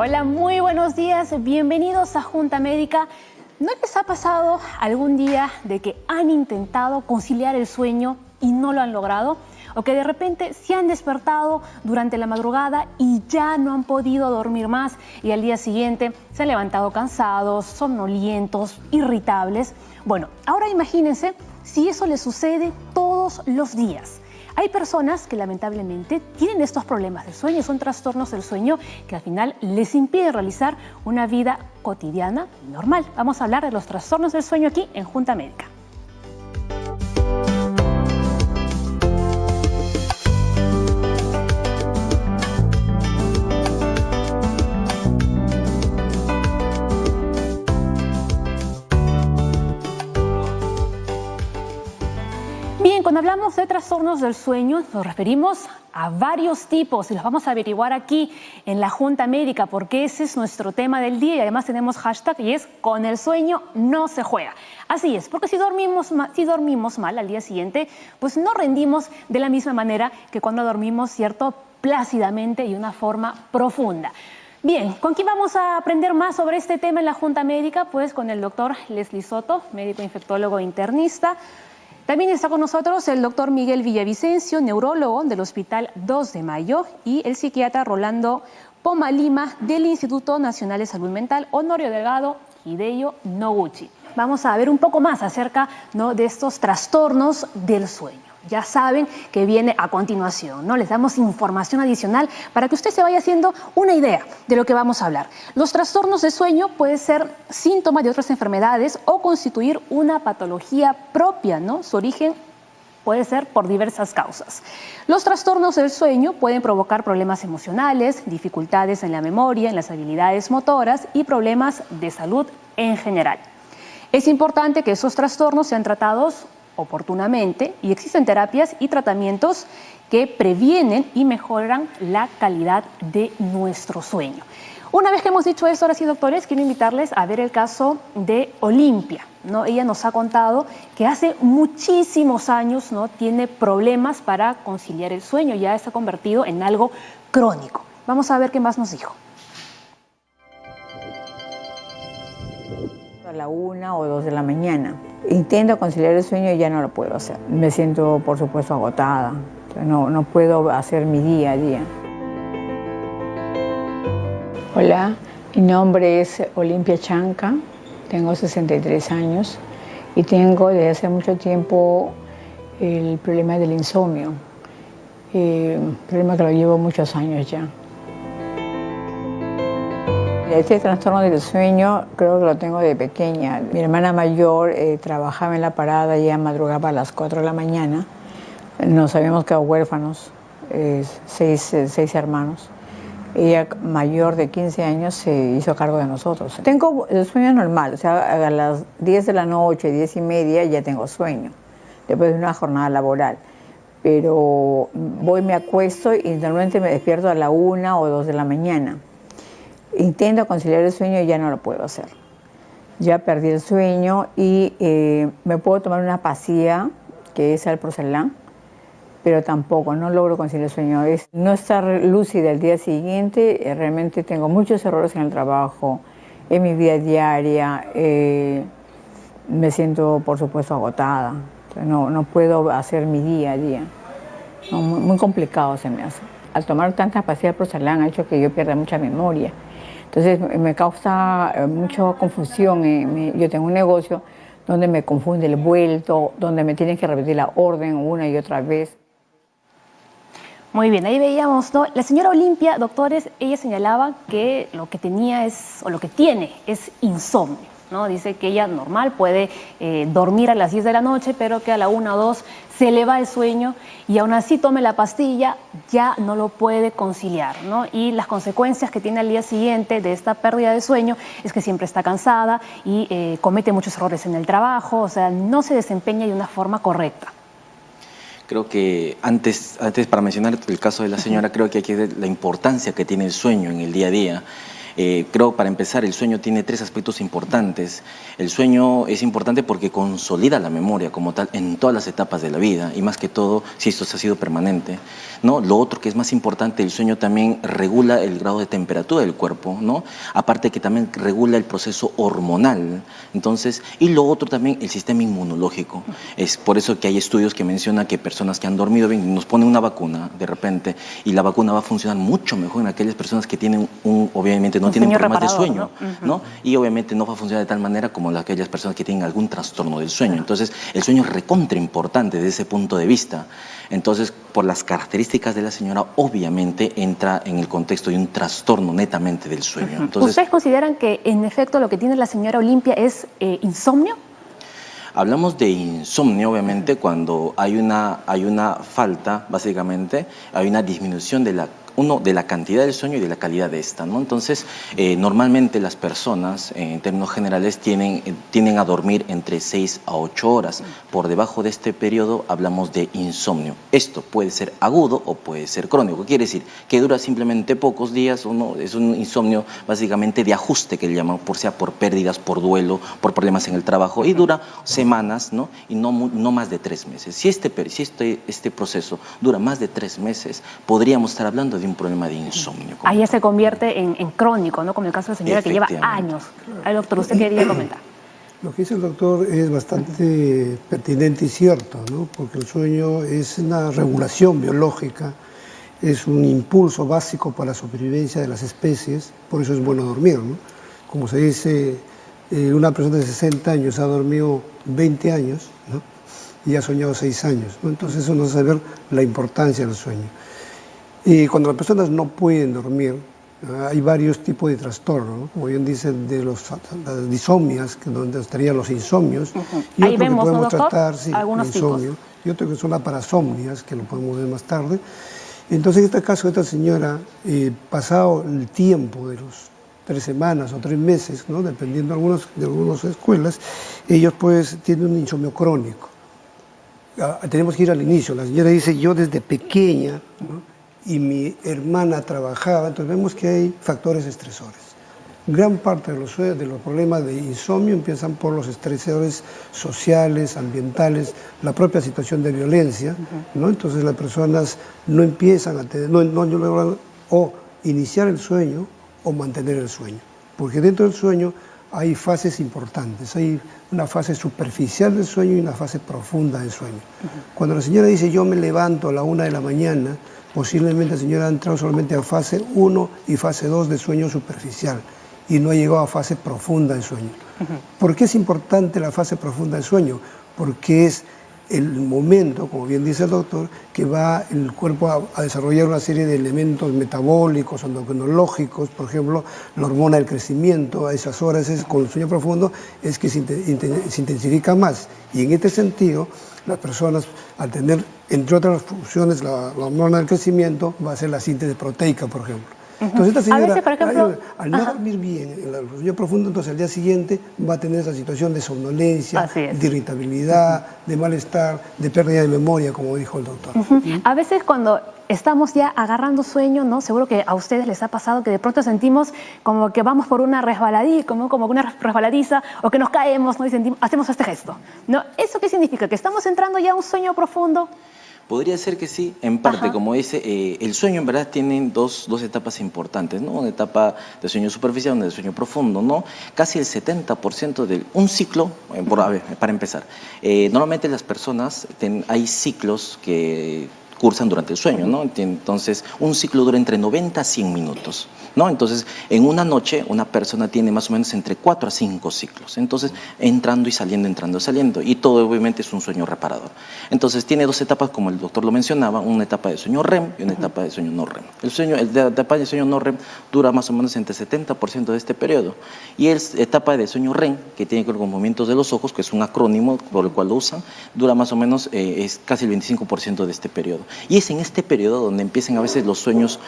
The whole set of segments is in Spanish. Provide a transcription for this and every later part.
Hola, muy buenos días. Bienvenidos a Junta Médica. ¿No les ha pasado algún día de que han intentado conciliar el sueño y no lo han logrado? O que de repente se han despertado durante la madrugada y ya no han podido dormir más y al día siguiente se han levantado cansados, somnolientos, irritables. Bueno, ahora imagínense si eso les sucede todos los días. Hay personas que lamentablemente tienen estos problemas de sueño, son trastornos del sueño que al final les impiden realizar una vida cotidiana normal. Vamos a hablar de los trastornos del sueño aquí en Junta Médica. Bien, cuando hablamos de trastornos del sueño nos referimos a varios tipos y los vamos a averiguar aquí en la Junta Médica porque ese es nuestro tema del día y además tenemos hashtag y es con el sueño no se juega. Así es, porque si dormimos mal al día siguiente, pues no rendimos de la misma manera que cuando dormimos, ¿cierto?, plácidamente y de una forma profunda. Bien, ¿con quién vamos a aprender más sobre este tema en la Junta Médica? Pues con el doctor Leslie Soto, médico infectólogo internista. También está con nosotros el doctor Miguel Villavicencio, neurólogo del Hospital 2 de Mayo, y el psiquiatra Rolando Poma Lima del Instituto Nacional de Salud Mental, Honorio Delgado Hideyo Noguchi. Vamos a ver un poco más acerca, ¿no?, de estos trastornos del sueño. Ya saben que viene a continuación, ¿no? Les damos información adicional para que usted se vaya haciendo una idea de lo que vamos a hablar. Los trastornos de sueño pueden ser síntomas de otras enfermedades o constituir una patología propia, ¿no? Su origen puede ser por diversas causas. Los trastornos del sueño pueden provocar problemas emocionales, dificultades en la memoria, en las habilidades motoras y problemas de salud en general. Es importante que esos trastornos sean tratados oportunamente y existen terapias y tratamientos que previenen y mejoran la calidad de nuestro sueño. Una vez que hemos dicho esto, ahora sí, doctores, quiero invitarles a ver el caso de Olimpia, ¿no? Ella nos ha contado que hace muchísimos años, ¿no?, tiene problemas para conciliar el sueño, ya se ha convertido en algo crónico. Vamos a ver qué más nos dijo. A la 1 o 2 de la mañana. Intento conciliar el sueño y ya no lo puedo hacer. Me siento, por supuesto, agotada. No puedo hacer mi día a día. Hola, mi nombre es Olimpia Chanca, tengo 63 años y tengo desde hace mucho tiempo el problema del insomnio, problema que lo llevo muchos años ya. Este trastorno del sueño creo que lo tengo de pequeña. Mi hermana mayor trabajaba en la parada y ella madrugaba a las 4 de la mañana. Nos habíamos quedado huérfanos, seis hermanos. Ella, mayor de 15 años, se hizo cargo de nosotros. Tengo el sueño normal, o sea, a las 10 de la noche, 10:30, ya tengo sueño, después de una jornada laboral. Pero me acuesto y normalmente me despierto a la 1 o 2 de la mañana. Intento conciliar el sueño y ya no lo puedo hacer. Ya perdí el sueño y me puedo tomar una pastilla que es alprazolam, pero tampoco, no logro conciliar el sueño. Es no estar lúcida el día siguiente, realmente tengo muchos errores en el trabajo, en mi vida diaria, me siento, por supuesto, agotada. No puedo hacer mi día a día. No, muy complicado se me hace. Al tomar tantas pastillas de alprazolam ha hecho que yo pierda mucha memoria. Entonces me causa mucha confusión. Yo tengo un negocio donde me confunde el vuelto, donde me tienen que repetir la orden una y otra vez. Muy bien, ahí veíamos, ¿no? La señora Olimpia, doctores, ella señalaba que lo que tenía lo que tiene es insomnio, ¿no? Dice que ella normal puede dormir a las 10 de la noche, pero que a la 1 o 2 se le va el sueño y aún así tome la pastilla, ya no lo puede conciliar, ¿no? Y las consecuencias que tiene al día siguiente de esta pérdida de sueño es que siempre está cansada y comete muchos errores en el trabajo, o sea, no se desempeña de una forma correcta. Creo que antes para mencionar el caso de la señora, creo que aquí es la importancia que tiene el sueño en el día a día. Creo, para empezar, el sueño tiene tres aspectos importantes. El sueño es importante porque consolida la memoria como tal en todas las etapas de la vida, y más que todo si esto ha sido permanente, ¿no? Lo otro que es más importante, el sueño también regula el grado de temperatura del cuerpo, ¿no? Aparte que también regula el proceso hormonal. Entonces, y lo otro también, el sistema inmunológico. Es por eso que hay estudios que mencionan que personas que han dormido bien, nos ponen una vacuna de repente, y la vacuna va a funcionar mucho mejor en aquellas personas que tienen obviamente no tienen problemas de sueño, ¿no? Y obviamente no va a funcionar de tal manera como aquellas personas que tienen algún trastorno del sueño. Entonces, el sueño es recontra importante desde ese punto de vista. Entonces, por las características de la señora, obviamente entra en el contexto de un trastorno netamente del sueño. Entonces, ¿ustedes consideran que en efecto lo que tiene la señora Olimpia es insomnio? hablamos de insomnio, obviamente, cuando hay una falta, básicamente, hay una disminución de la cantidad del sueño y de la calidad de esta, ¿no? Entonces, normalmente las personas, en términos generales, tienden a dormir entre 6 a 8 horas. Por debajo de este periodo hablamos de insomnio. Esto puede ser agudo o puede ser crónico. Quiere decir que dura simplemente pocos días, o no, es un insomnio básicamente de ajuste, que le llaman, sea por pérdidas, por duelo, por problemas en el trabajo, y dura semanas, ¿no? Y no más de 3 meses. Si este proceso dura más de 3 meses, podríamos estar hablando de un problema de insomnio. Ahí ya se convierte en crónico, ¿no? Como el caso de la señora que lleva años. Ay, doctor, usted quería comentar. Lo que dice el doctor es bastante pertinente y cierto, ¿no? Porque el sueño es una regulación biológica, es un impulso básico para la supervivencia de las especies, por eso es bueno dormir, ¿no? Como se dice, una persona de 60 años ha dormido 20 años, ¿no? Y ha soñado 6 años, ¿no? Entonces eso nos hace ver la importancia del sueño. Y cuando las personas no pueden dormir, hay varios tipos de trastornos, ¿no? Como bien dicen, de las disomnias, que donde estarían los insomnios, y ahí otro vemos, que podemos ¿no, doctor? tratar, sí, Algunos insomnio, y otro que son las parasomnias, que lo podemos ver más tarde. Entonces, en este caso, esta señora, pasado el tiempo de los 3 semanas o 3 meses, ¿no? Dependiendo de algunas escuelas, ellos pues tienen un insomnio crónico. Tenemos que ir al inicio. La señora dice, yo desde pequeña, ¿no? Y mi hermana trabajaba, entonces vemos que hay factores estresores. Gran parte de los problemas de insomnio empiezan por los estresores sociales, ambientales, la propia situación de violencia, ¿no? Entonces las personas no empiezan a tener, no logran o iniciar el sueño o mantener el sueño, porque dentro del sueño hay fases importantes, hay una fase superficial del sueño y una fase profunda del sueño. Cuando la señora dice yo me levanto a la 1 de la mañana, posiblemente la señora ha entrado solamente a fase 1 y fase 2 de sueño superficial y no ha llegado a fase profunda del sueño. ¿Por qué es importante la fase profunda del sueño? Porque es el momento, como bien dice el doctor, que va el cuerpo a desarrollar una serie de elementos metabólicos, endocrinológicos, por ejemplo, la hormona del crecimiento. A esas horas, con el sueño profundo, es que se intensifica más. Y en este sentido, las personas, al tener, entre otras funciones, la hormona del crecimiento, va a hacer la síntesis proteica, por ejemplo. Entonces esta señora, a veces, por ejemplo, al no dormir bien en el sueño profundo, entonces al día siguiente va a tener esa situación de somnolencia, de irritabilidad, de malestar, de pérdida de memoria, como dijo el doctor. A veces cuando estamos ya agarrando sueño, ¿no? Seguro que a ustedes les ha pasado que de pronto sentimos como que vamos por una resbaladiza, como una resbaladiza, o que nos caemos, ¿no? Y hacemos este gesto, ¿no? ¿Eso qué significa? ¿Que estamos entrando ya a un sueño profundo? Podría ser que sí, en parte, como dice, el sueño en verdad tiene dos etapas importantes, ¿no? Una etapa de sueño superficial, una de sueño profundo, ¿no? Casi el 70% de un ciclo, para empezar, normalmente las personas, hay ciclos que cursan durante el sueño, ¿no? Entonces, un ciclo dura entre 90 a 100 minutos, ¿no? Entonces, en una noche, una persona tiene más o menos entre 4 a 5 ciclos. Entonces, entrando y saliendo, y todo obviamente es un sueño reparador. Entonces, tiene 2 etapas, como el doctor lo mencionaba, una etapa de sueño REM y una etapa de sueño no REM. La etapa de sueño no REM dura más o menos entre 70% de este periodo. Y la etapa de sueño REM, que tiene que ver con movimientos de los ojos, que es un acrónimo por el cual lo usan, dura más o menos, es casi el 25% de este periodo. Y es en este periodo donde empiezan a veces los sueños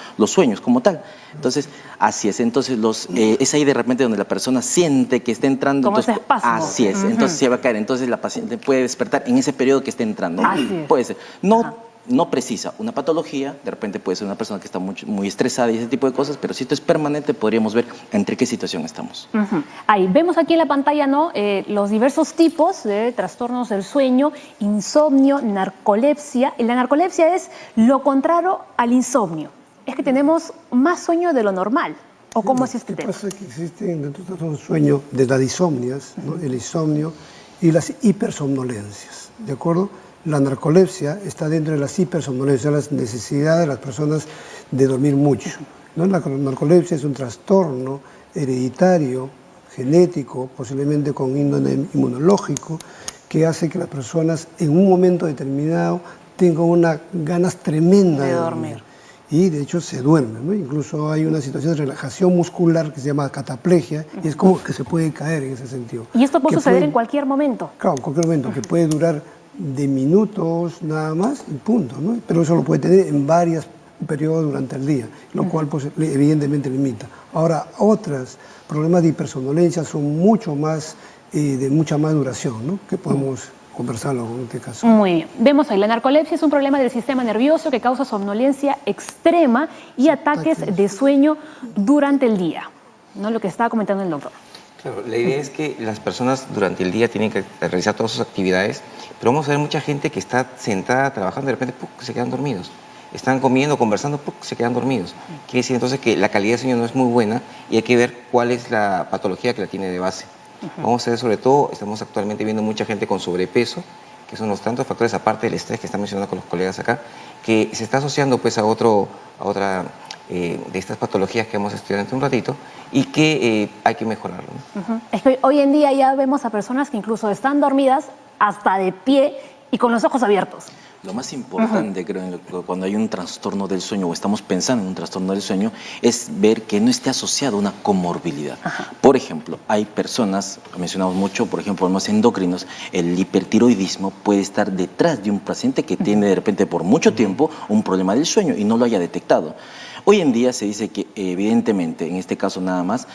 como tal. Entonces, así es. Entonces, es ahí de repente donde la persona siente que está entrando. Como entonces, ese espasmo. Así es. Entonces se va a caer. Entonces la paciente puede despertar en ese periodo que está entrando. Así es. Puede ser. No no precisa una patología, de repente puede ser una persona que está muy estresada y ese tipo de cosas, pero si esto es permanente podríamos ver entre qué situación estamos. Ahí vemos aquí en la pantalla, ¿no? Los diversos tipos de trastornos del sueño, insomnio, narcolepsia. Y la narcolepsia es lo contrario al insomnio. Es que tenemos más sueño de lo normal. ¿O cómo es este tema? Lo que pasa es que existen dentro de los sueños de las disomnias, ¿no? El insomnio y las hipersomnolencias, ¿de acuerdo? La narcolepsia está dentro de las hipersomnolencias, las necesidades de las personas de dormir mucho, ¿no? La narcolepsia es un trastorno hereditario, genético, posiblemente con índole inmunológico, que hace que las personas en un momento determinado tengan unas ganas tremendas de dormir. Y de hecho se duermen, ¿no? Incluso hay una situación de relajación muscular que se llama cataplegia y es como que se puede caer en ese sentido. ¿Y esto puede suceder en cualquier momento? Claro, en cualquier momento, que puede durar de minutos nada más y punto, ¿no? Pero eso lo puede tener en varios periodos durante el día, lo cual pues, evidentemente limita. Ahora, otros problemas de hipersomnolencia son mucho más, de mucha más duración, ¿no? Que podemos conversarlo en este caso. Muy bien. Vemos ahí, la narcolepsia es un problema del sistema nervioso que causa somnolencia extrema y ataques de sueño durante el día, ¿no? Lo que estaba comentando el doctor. Claro, la idea es que las personas durante el día tienen que realizar todas sus actividades, pero vamos a ver mucha gente que está sentada trabajando y de repente se quedan dormidos. Están comiendo, conversando, se quedan dormidos. Quiere decir entonces que la calidad de sueño no es muy buena y hay que ver cuál es la patología que la tiene de base. Vamos a ver, sobre todo, estamos actualmente viendo mucha gente con sobrepeso, que son los tantos factores, aparte del estrés que están mencionando con los colegas acá, que se está asociando pues a otra de estas patologías que hemos estudiado dentro de un ratito y que hay que mejorarlo, ¿no? Es que hoy en día ya vemos a personas que incluso están dormidas hasta de pie y con los ojos abiertos. Lo más importante, creo, cuando hay un trastorno del sueño o estamos pensando en un trastorno del sueño, es ver que no esté asociado a una comorbilidad. Por ejemplo, hay personas, mencionamos mucho, por ejemplo, los endocrinos, el hipertiroidismo puede estar detrás de un paciente que tiene de repente por mucho tiempo un problema del sueño y no lo haya detectado. Hoy en día se dice que evidentemente, en este caso nada más,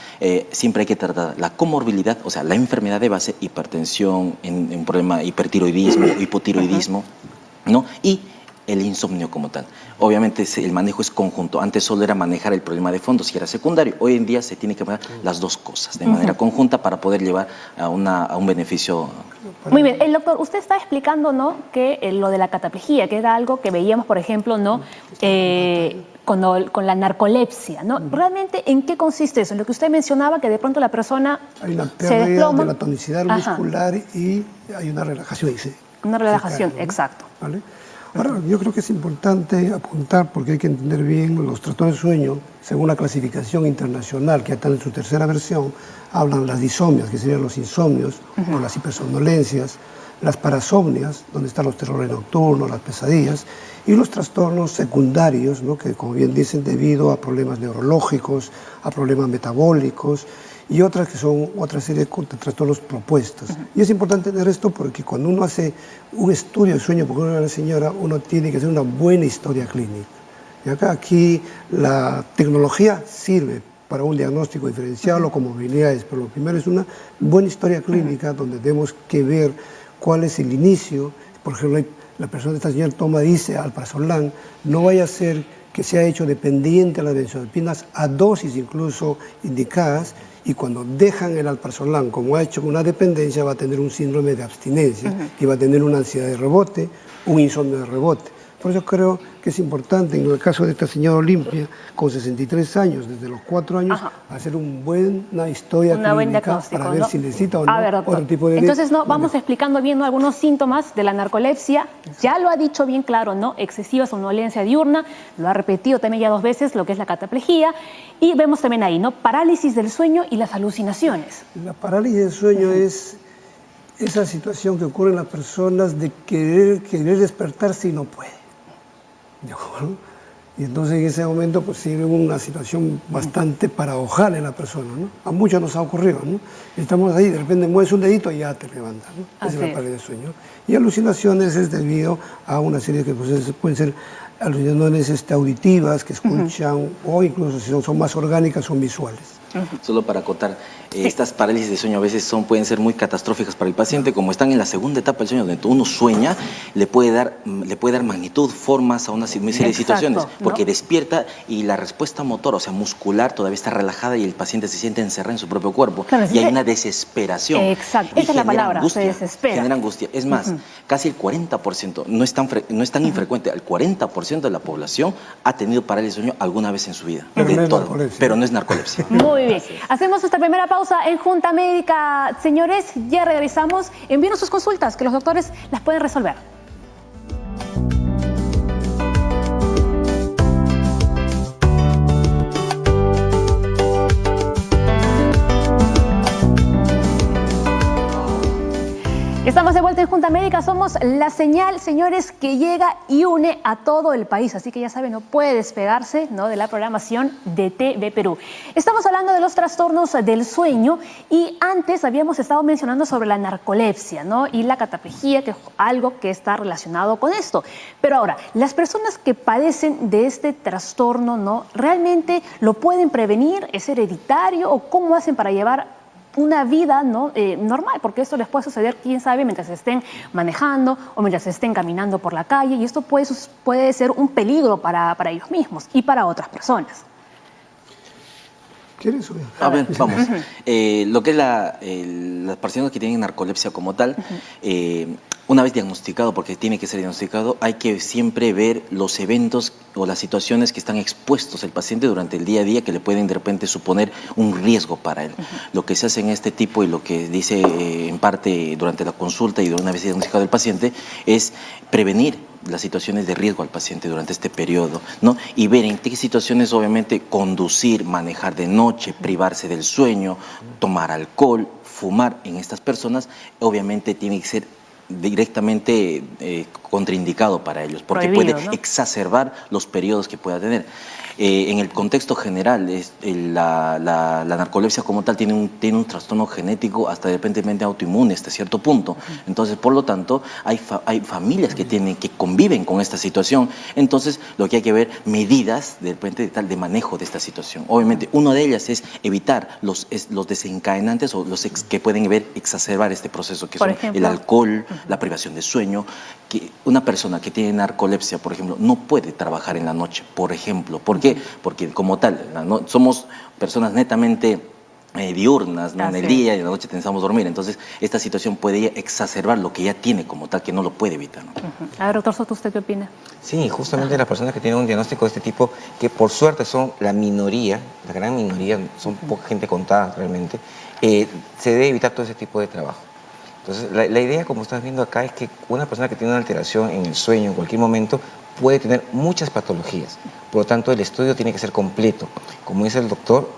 siempre hay que tratar la comorbilidad, o sea, la enfermedad de base, hipertensión, un problema hipertiroidismo, hipotiroidismo, ¿no? Y el insomnio como tal. Obviamente el manejo es conjunto. Antes solo era manejar el problema de fondo, si era secundario. Hoy en día se tiene que manejar las dos cosas de manera conjunta para poder llevar a un beneficio. Muy bien. El doctor, usted está explicando, ¿no?, que lo de la cataplejía, que era algo que veíamos, por ejemplo, ¿no?, con la narcolepsia, ¿no? Realmente, ¿en qué consiste eso? En lo que usted mencionaba, que de pronto la persona hay una se pérdida desploma. de la tonicidad muscular y hay una relajación. Una relajación, cae, ¿no? Exacto. ¿Vale? Ahora, yo creo que es importante apuntar, porque hay que entender bien los trastornos de sueño, según la clasificación internacional, que está en su tercera versión, hablan las disomnias, que serían los insomnios, o las hipersomnolencias, las parasomnias, donde están los terrores nocturnos, las pesadillas, y los trastornos secundarios, ¿no?, que como bien dicen, debido a problemas neurológicos, a problemas metabólicos, y otras que son otra serie de trastornos propuestos. Y es importante tener esto porque cuando uno hace un estudio de sueño, porque uno es una señora, uno tiene que hacer una buena historia clínica. Y aquí la tecnología sirve para un diagnóstico diferencial o comorbilidades, pero lo primero es una buena historia clínica donde tenemos que ver cuál es el inicio. Por ejemplo, la persona de esta señora dice alprazolam, no vaya a ser que sea hecho dependiente a las benzodiazepinas a dosis incluso indicadas, y cuando dejan el alprazolam, como ha hecho una dependencia, va a tener un síndrome de abstinencia y va a tener una ansiedad de rebote, un insomnio de rebote. Por eso creo que es importante, en el caso de esta señora Olimpia, con 63 años, desde los 4 años, hacer una buena historia clínica para ver si necesita o no otro tipo de... Entonces, vamos explicando bien, ¿no?, algunos síntomas de la narcolepsia. Ya lo ha dicho bien claro, ¿no? Excesiva somnolencia diurna, lo ha repetido también ya 2 veces, lo que es la cataplejía. Y vemos también ahí, ¿no?, parálisis del sueño y las alucinaciones. La parálisis del sueño es esa situación que ocurre en las personas de querer despertarse y no puede. ¿De acuerdo? Y entonces en ese momento pues sigue una situación bastante paradojal en la persona, ¿no? A muchos nos ha ocurrido, ¿no? Estamos ahí, de repente mueves un dedito y ya te levantas, ¿no? Esa es la parálisis del sueño. Y alucinaciones es debido a una serie que pues, pueden ser alucinaciones auditivas que escuchan o incluso si son más orgánicas son visuales. Solo para acotar, estas parálisis de sueño a veces pueden ser muy catastróficas para el paciente, como están en la segunda etapa del sueño, donde uno sueña, le puede dar magnitud, formas a una serie de situaciones, porque despierta y la respuesta motora, o sea, muscular, todavía está relajada y el paciente se siente encerrado en su propio cuerpo. Claro, y hay una desesperación. Exacto, esa es la palabra, angustia, se desespera. Genera angustia. Es más, casi el 40%, no es tan infrecuente, el 40% de la población ha tenido parálisis de sueño alguna vez en su vida. Pero no es narcolepsia. Muy bien. Hacemos nuestra primera pausa en Junta Médica. Señores, ya regresamos. Envíenos sus consultas, que los doctores las pueden resolver. Estamos de vuelta en Junta Médica, somos la señal, señores, que llega y une a todo el país, así que ya saben, no puede despegarse, ¿no?, de la programación de TV Perú. Estamos hablando de los trastornos del sueño y antes habíamos estado mencionando sobre la narcolepsia, ¿no?, y la cataplejía, que es algo que está relacionado con esto. Pero ahora, las personas que padecen de este trastorno, ¿no?, ¿realmente lo pueden prevenir? ¿Es hereditario? ¿O cómo hacen para llevar una vida, ¿no?, normal? Porque esto les puede suceder, quién sabe, mientras estén manejando o mientras estén caminando por la calle, y esto puede ser un peligro para ellos mismos y para otras personas. ¿Quieres subir? A ver, vamos. Lo que es las personas que tienen narcolepsia como tal, una vez diagnosticado, porque tiene que ser diagnosticado, hay que siempre ver los eventos o las situaciones que están expuestos el paciente durante el día a día, que le pueden de repente suponer un riesgo para él. Lo que se hace en este tipo y lo que dice en parte durante la consulta y de una vez diagnosticado el paciente es prevenir las situaciones de riesgo al paciente durante este periodo, ¿no? Y ver en qué situaciones, obviamente, conducir, manejar de noche, privarse del sueño, tomar alcohol, fumar en estas personas, obviamente tiene que ser directamente contraindicado para ellos, porque prohibido, puede, ¿no?, exacerbar los periodos que pueda tener. En el contexto general, la narcolepsia como tal tiene un trastorno genético hasta de repente autoinmune hasta cierto punto. Entonces, por lo tanto, hay familias que conviven con esta situación. Entonces, lo que hay que ver, medidas de repente de manejo de esta situación. Obviamente, una de ellas es evitar los desencadenantes o los que pueden exacerbar este proceso, que son el alcohol, la privación de sueño. Que una persona que tiene narcolepsia, por ejemplo, no puede trabajar en la noche, por ejemplo. ¿Por qué? Porque como tal, somos personas netamente diurnas, ¿no? En el día y en la noche pensamos dormir. Entonces, esta situación puede exacerbar lo que ya tiene como tal, que no lo puede evitar, ¿no? A ver, doctor Soto, ¿usted qué opina? Sí, justamente las personas que tienen un diagnóstico de este tipo, que por suerte son la minoría, la gran minoría, son poca gente contada realmente, se debe evitar todo ese tipo de trabajo. Entonces, la idea, como estás viendo acá, es que una persona que tiene una alteración en el sueño en cualquier momento puede tener muchas patologías. Por lo tanto, el estudio tiene que ser completo. Como dice el doctor,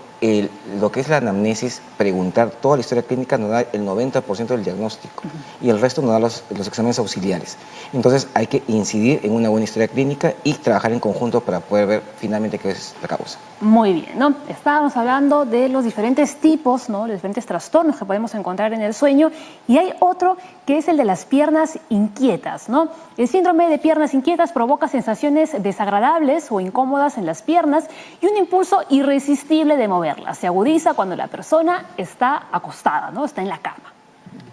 lo que es la anamnesis, preguntar toda la historia clínica nos da el 90% del diagnóstico y el resto nos da los exámenes auxiliares. Entonces hay que incidir en una buena historia clínica y trabajar en conjunto para poder ver finalmente qué es la causa. Muy bien, ¿no? Estábamos hablando de los diferentes tipos, ¿no?, los diferentes trastornos que podemos encontrar en el sueño, y hay otro que es el de las piernas inquietas, ¿no? El síndrome de piernas inquietas provoca sensaciones desagradables o incómodas en las piernas y un impulso irresistible de moverlas. Se agudiza cuando la persona está acostada, ¿no?, está en la cama.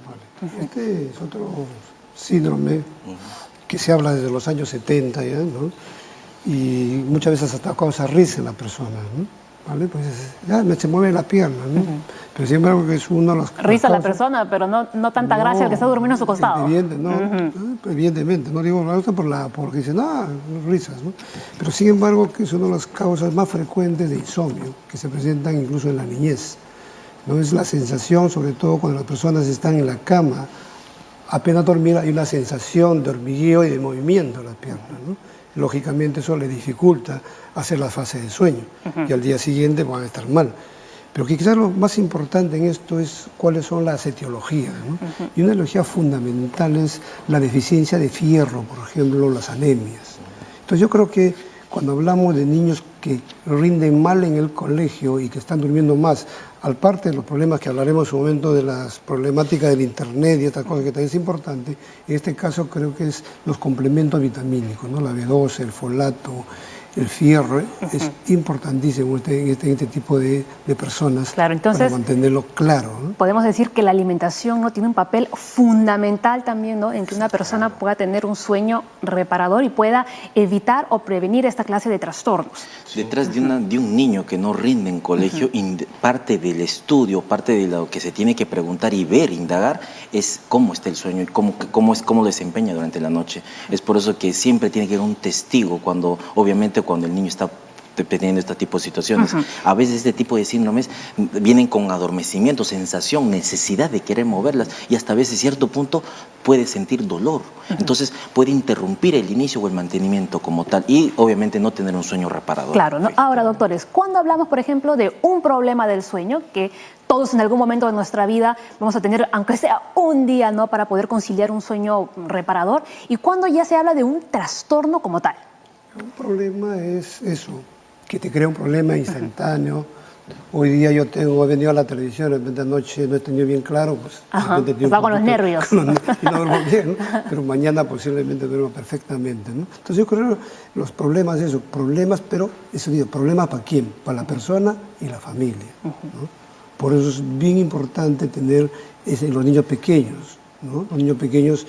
Vale. Este es otro síndrome que se habla desde los años 70 ya, ¿no? Y muchas veces hasta causa risa en la persona, ¿no? ¿Vale? Pues ya se mueve la pierna, ¿no? Pero sin embargo que es uno de los... Risa la persona, pero no tanta gracia el que está durmiendo a su costado. Evidentemente, no digo la porque dicen, risas, ¿no? Pero sin embargo que es una de las causas más frecuentes de insomnio, que se presentan incluso en la niñez, ¿no? Es la sensación, sobre todo cuando las personas están en la cama, apenas dormir, hay una sensación de hormigueo y de movimiento en las piernas, ¿no? Lógicamente eso le dificulta hacer la fase de sueño y al día siguiente van a estar mal. Pero quizás lo más importante en esto es cuáles son las etiologías, ¿no? Y una etiología fundamental es la deficiencia de fierro, por ejemplo, las anemias. Entonces yo creo que cuando hablamos de niños que rinden mal en el colegio y que están durmiendo más, aparte de los problemas que hablaremos en su momento de las problemáticas del internet y estas cosas que también es importante, en este caso creo que es los complementos vitamínicos, ¿no? La B12, el folato, el fierro es importantísimo en este tipo de personas, claro, entonces, para mantenerlo claro, ¿no? Podemos decir que la alimentación, ¿no?, tiene un papel fundamental también, ¿no?, en que una persona pueda tener un sueño reparador y pueda evitar o prevenir esta clase de trastornos. Detrás de un niño que no rinde en colegio, parte del estudio, parte de lo que se tiene que preguntar y ver, indagar, es cómo está el sueño y cómo lo desempeña durante la noche. Es por eso que siempre tiene que haber un testigo obviamente cuando el niño está teniendo este tipo de situaciones. A veces este tipo de síndromes vienen con adormecimiento, sensación, necesidad de querer moverlas y hasta a veces cierto punto puede sentir dolor. Entonces puede interrumpir el inicio o el mantenimiento como tal y obviamente no tener un sueño reparador. Claro, ¿no? Ahora, doctores, cuando hablamos, por ejemplo, de un problema del sueño, que todos en algún momento de nuestra vida vamos a tener, aunque sea un día, ¿no?, para poder conciliar un sueño reparador, y cuando ya se habla de un trastorno como tal. Un problema es eso, que te crea un problema instantáneo. Hoy día he venido a la televisión, de repente anoche no he tenido bien claro, pues va con los nervios. Y no duermo bien, ¿no? Pero mañana posiblemente duermo perfectamente, ¿no? Entonces yo creo que los problemas, pero eso digo, problemas ¿para quién? Para la persona y la familia, ¿no? Por eso es bien importante tener los niños pequeños, ¿no? Los niños pequeños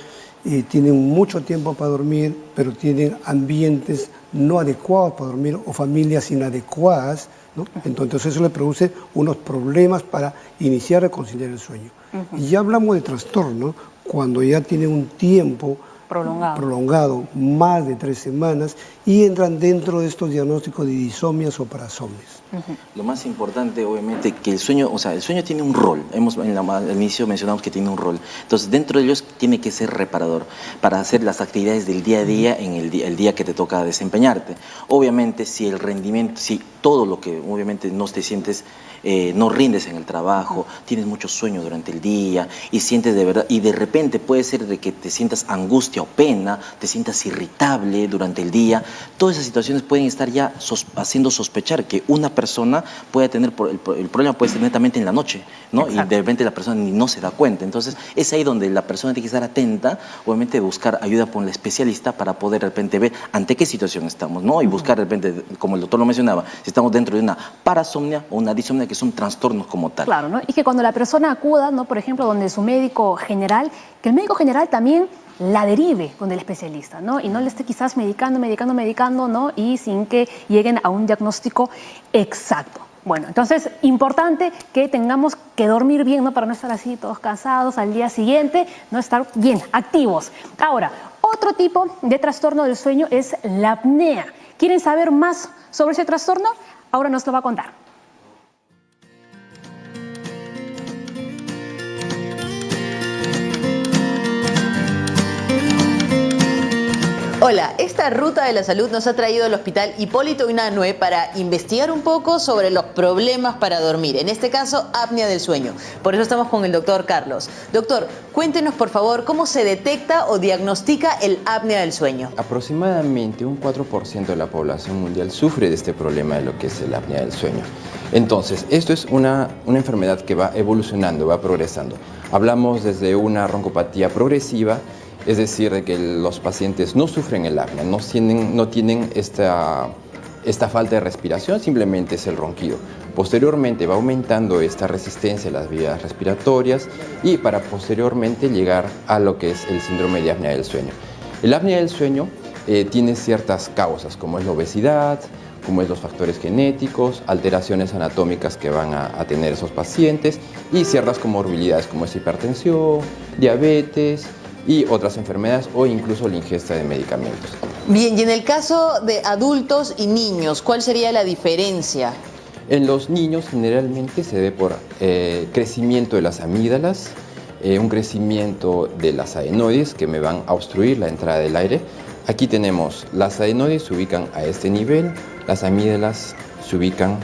tienen mucho tiempo para dormir, pero tienen ambientes no adecuados para dormir o familias inadecuadas, ¿no? Entonces eso le produce unos problemas para iniciar a conciliar el sueño. Y ya hablamos de trastorno cuando ya tiene un tiempo prolongado, más de 3 semanas, y entran dentro de estos diagnósticos de disomnias o parasomnias. Lo más importante, obviamente, que el sueño tiene un rol. Al inicio mencionamos que tiene un rol. Entonces, dentro de ellos tiene que ser reparador para hacer las actividades del día a día en el día que te toca desempeñarte. Obviamente, si el rendimiento, si todo lo que obviamente no te sientes, no rindes en el trabajo, tienes mucho sueño durante el día y sientes de verdad, y de repente puede ser de que te sientas angustia o pena, te sientas irritable durante el día, todas esas situaciones pueden estar ya haciendo sospechar que una persona puede tener, el problema puede ser netamente en la noche, ¿no? Exacto. Y de repente la persona ni no se da cuenta. Entonces es ahí donde la persona tiene que estar atenta, obviamente buscar ayuda por el especialista para poder de repente ver ante qué situación estamos, ¿no? Y buscar de repente, como el doctor lo mencionaba, si estamos dentro de una parasomnia o una disomnia, que son trastornos como tal. Claro, ¿no? Y que cuando la persona acuda, ¿no?, por ejemplo, donde su médico general, que el médico general también la derive con el especialista, ¿no? Y no le esté quizás medicando, ¿no? Y sin que lleguen a un diagnóstico exacto. Bueno, entonces, importante que tengamos que dormir bien, ¿no?, para no estar así todos cansados al día siguiente, no estar bien, activos. Ahora, otro tipo de trastorno del sueño es la apnea. ¿Quieren saber más sobre ese trastorno? Ahora nos lo va a contar. Hola, esta ruta de la salud nos ha traído al Hospital Hipólito Unanue para investigar un poco sobre los problemas para dormir, en este caso apnea del sueño. Por eso estamos con el doctor Carlos. Doctor, cuéntenos por favor cómo se detecta o diagnostica el apnea del sueño. Aproximadamente un 4% de la población mundial sufre de este problema de lo que es el apnea del sueño. Entonces, esto es una enfermedad que va evolucionando, va progresando. Hablamos desde una broncopatía progresiva, es decir, de que los pacientes no sufren el apnea, no tienen esta falta de respiración, simplemente es el ronquido. Posteriormente va aumentando esta resistencia a las vías respiratorias y para posteriormente llegar a lo que es el síndrome de apnea del sueño. El apnea del sueño tiene ciertas causas, como es la obesidad, como es los factores genéticos, alteraciones anatómicas que van a tener esos pacientes y ciertas comorbilidades como es hipertensión, diabetes y otras enfermedades o incluso la ingesta de medicamentos. Bien, y en el caso de adultos y niños, ¿cuál sería la diferencia? En los niños generalmente se ve por crecimiento de las amígdalas, un crecimiento de las adenoides que me van a obstruir la entrada del aire. Aquí tenemos las adenoides se ubican a este nivel, las amígdalas se ubican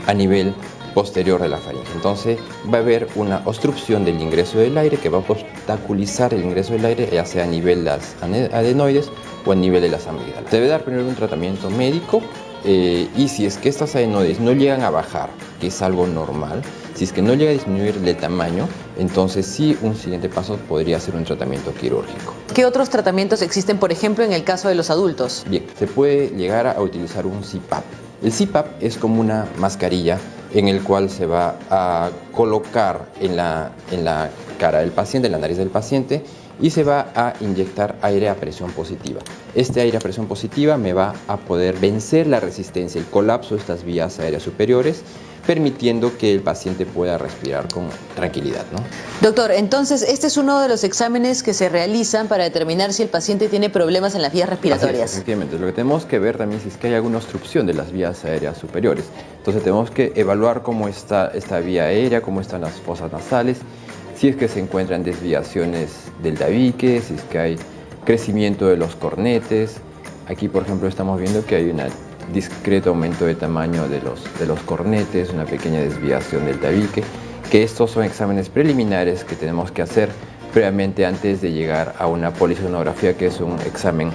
a nivel posterior de la faringe. Entonces va a haber una obstrucción del ingreso del aire que va a obstaculizar el ingreso del aire, ya sea a nivel de las adenoides o a nivel de las amígdalas. Debe dar primero un tratamiento médico y si es que estas adenoides no llegan a bajar, que es algo normal, si es que no llega a disminuir de tamaño, entonces sí un siguiente paso podría ser un tratamiento quirúrgico. ¿Qué otros tratamientos existen, por ejemplo, en el caso de los adultos? Bien, se puede llegar a utilizar un CPAP. El CPAP es como una mascarilla en el cual se va a colocar en la cara del paciente, en la nariz del paciente, y se va a inyectar aire a presión positiva. Este aire a presión positiva me va a poder vencer la resistencia, el colapso de estas vías aéreas superiores, permitiendo que el paciente pueda respirar con tranquilidad, ¿no? Doctor, entonces este es uno de los exámenes que se realizan para determinar si el paciente tiene problemas en las vías respiratorias. Así es, efectivamente, lo que tenemos que ver también es que hay alguna obstrucción de las vías aéreas superiores. Entonces tenemos que evaluar cómo está esta vía aérea, cómo están las fosas nasales, si es que se encuentran desviaciones del tabique, si es que hay crecimiento de los cornetes. Aquí, por ejemplo, estamos viendo que hay un discreto aumento de tamaño de los cornetes, una pequeña desviación del tabique, que estos son exámenes preliminares que tenemos que hacer previamente antes de llegar a una polisonografía, que es un examen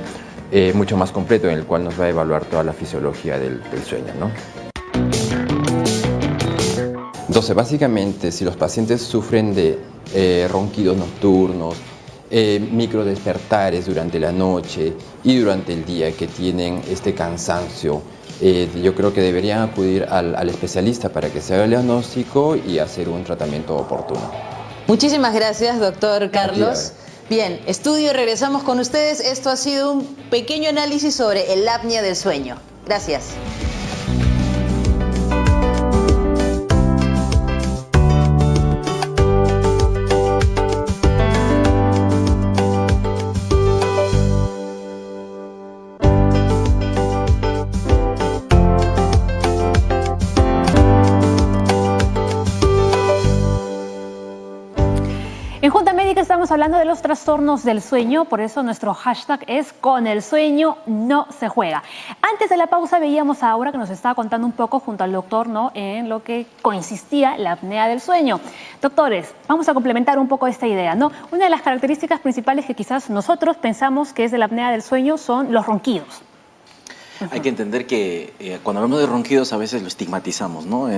mucho más completo en el cual nos va a evaluar toda la fisiología del sueño, ¿no? Entonces, básicamente, si los pacientes sufren de ronquidos nocturnos, micro despertares durante la noche y durante el día, que tienen este cansancio, yo creo que deberían acudir al especialista para que se haga el diagnóstico y hacer un tratamiento oportuno. Muchísimas gracias, doctor Carlos. Bien, estudio, regresamos con ustedes. Esto ha sido un pequeño análisis sobre el apnea del sueño. Gracias. En Junta Médica estamos hablando de los trastornos del sueño, por eso nuestro hashtag es "Con el sueño no se juega". Antes de la pausa veíamos a Aura que nos estaba contando un poco junto al doctor, ¿no?, en lo que consistía la apnea del sueño. Doctores, vamos a complementar un poco esta idea, ¿no? Una de las características principales que quizás nosotros pensamos que es de la apnea del sueño son los ronquidos. Hay que entender que cuando hablamos de ronquidos a veces lo estigmatizamos, ¿no?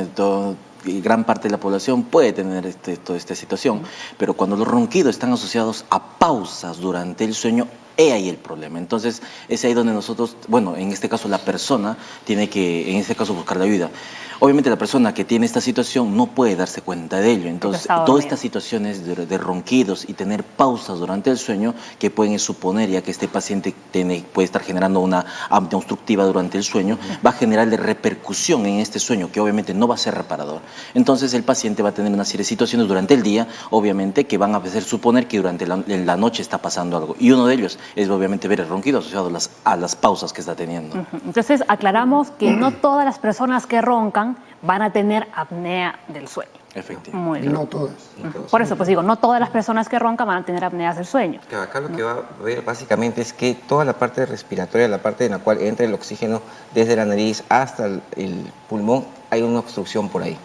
Y gran parte de la población puede tener toda esta situación, pero cuando los ronquidos están asociados a pausas durante el sueño, he ahí el problema. Entonces, es ahí donde nosotros, bueno, en este caso la persona tiene que, en este caso, buscar la ayuda. Obviamente la persona que tiene esta situación no puede darse cuenta de ello. Entonces, todas estas situaciones de ronquidos y tener pausas durante el sueño que pueden suponer ya que este paciente puede estar generando una apnea obstructiva durante el sueño, va a generarle repercusión en este sueño que obviamente no va a ser reparador. Entonces, el paciente va a tener una serie de situaciones durante el día, obviamente, que van a hacer suponer que durante la noche está pasando algo. Y uno de ellos es obviamente ver el ronquido asociado a las pausas que está teniendo. Entonces, aclaramos que no todas las personas que roncan van a tener apnea del sueño. Efectivamente. Muy bien. No todas. Por eso, pues digo, no todas las personas que roncan van a tener apneas del sueño. Claro, acá lo que va a ver básicamente es que toda la parte respiratoria, la parte en la cual entra el oxígeno desde la nariz hasta el pulmón, hay una obstrucción por ahí.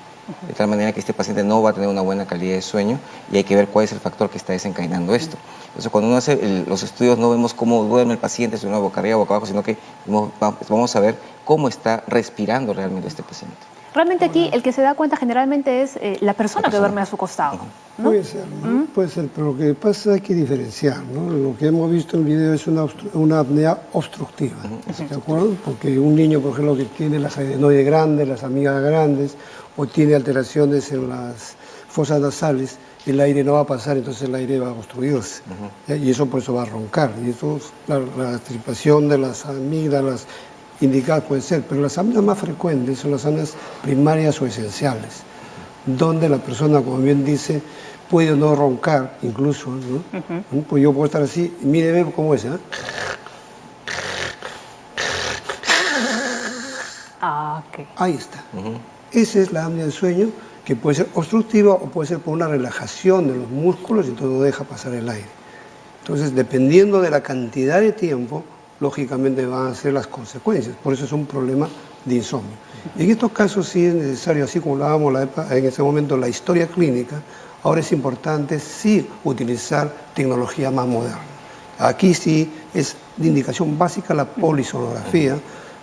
De tal manera que este paciente no va a tener una buena calidad de sueño y hay que ver cuál es el factor que está desencadenando esto. Entonces, cuando uno hace los estudios, no vemos cómo duerme el paciente, si una boca arriba o boca abajo, sino que vamos a ver cómo está respirando realmente este paciente. Realmente aquí el que se da cuenta generalmente es la persona que duerme a su costado, ¿no? Puede ser, ¿no? Puede ser, pero lo que pasa hay que diferenciar, ¿no? Lo que hemos visto en el video es una apnea obstructiva, ¿de acuerdo? Porque un niño, por ejemplo, que tiene las adenoides grandes, las amígdalas grandes, o tiene alteraciones en las fosas nasales, el aire no va a pasar, entonces el aire va a obstruirse. Y eso por eso va a roncar. Y eso, claro, la extirpación de las amígdalas indicadas puede ser, pero las apneas más frecuentes son las apneas primarias o esenciales, donde la persona, como bien dice, puede no roncar, incluso, ¿no? Pues yo puedo estar así, y míreme cómo es, ¿eh? Ahí está. Esa es la apnea del sueño, que puede ser obstructiva o puede ser por una relajación de los músculos y entonces no deja pasar el aire. Entonces, dependiendo de la cantidad de tiempo, lógicamente van a ser las consecuencias. Por eso es un problema de insomnio. Y en estos casos sí es necesario, así como hablábamos en ese momento, la historia clínica, ahora es importante sí utilizar tecnología más moderna. Aquí sí es de indicación básica la polisonografía,